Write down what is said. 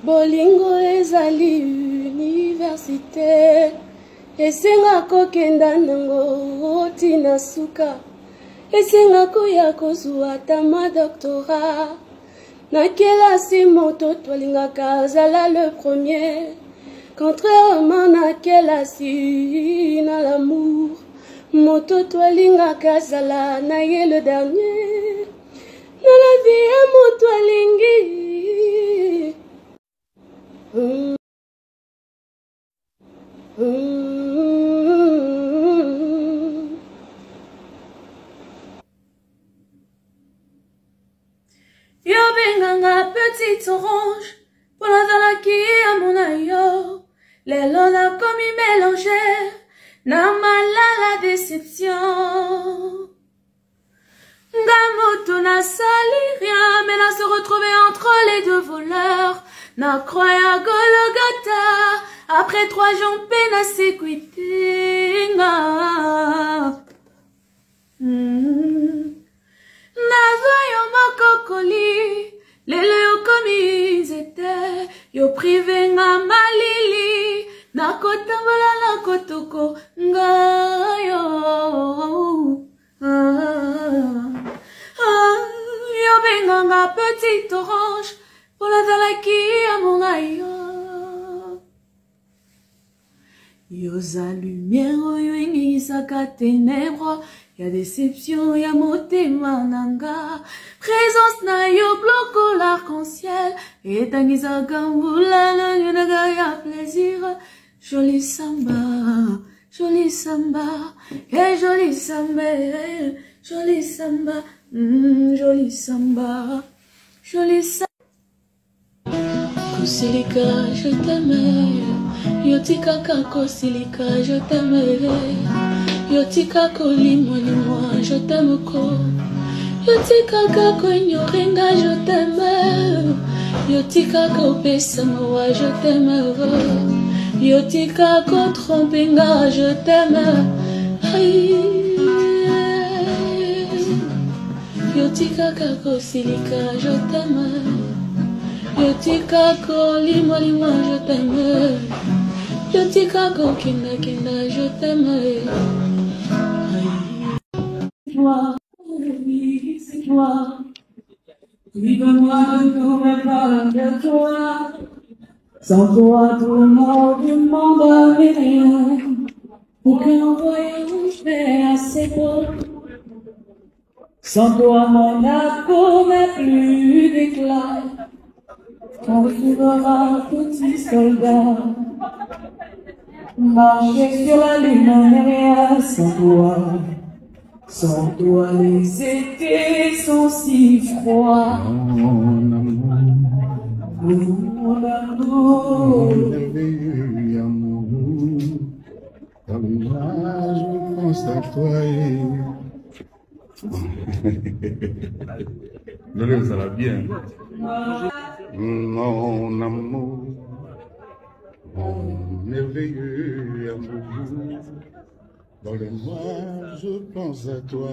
Bolingo ezali université esenga kokenda nango tina suka esenga koya kozwa tama doctorat na kelasi moto twalingaka azala le premier contrairement na kelasi na l'amour moto twalingaka azala na ye le dernier na la vie ya moto alingi. Yo benganga petite orange pour la zalaki à mon aïe. Les lona comme y mélanger na malala déception. Ngamoto n'a sali rien mais là se retrouver entre les deux voleurs. Na croya Golgotha après 3 jours peine à s'équiter. Nazo yo mokokoli lelo yo comme ils étaient yo privé nga malili na kotambola la kotoko ngayo yo benganga petite orange pour la zalaki à mon aïe. Yoza lumière yo ingisaka ténèbres. Y'a déception, y'a motema nanga. Présence na yo bloco l'arc-en-ciel. Et tangiza gambula na yunaga y'a plaisir. Joli samba, joli samba. Et joli samba, joli samba. Joli samba, joli samba. Kosilika, je t'aimais. Yotika Kosilika, je t'aimais. Yotika kolimo je t'aime ko. Yotika kako nyorenga je t'aime. Yotika ko pesamoa je t'aime. Yotika ko trompenga je t'aime. Yotika kako silika je t'aime. Yotika ko limo je t'aime. Yotika ko kinda kinda je t'aime. Oui, c'est toi. Vive-moi tout mes pas de toi. Sans toi, tout le monde du monde n'est rien. Aucun voyage n'est assez beau. Sans toi, mon âme n'a plus d'éclat. On vivra petit soldat. Marcher sur la lune n'est rien sans toi. Sans toi, les étés sont si froids. Mon amour, mon amour, merveilleux amour. Comme là, je pense à toi. Non, ça va bien. Mon amour, mon merveilleux amour. Dans les mois, je pense à toi.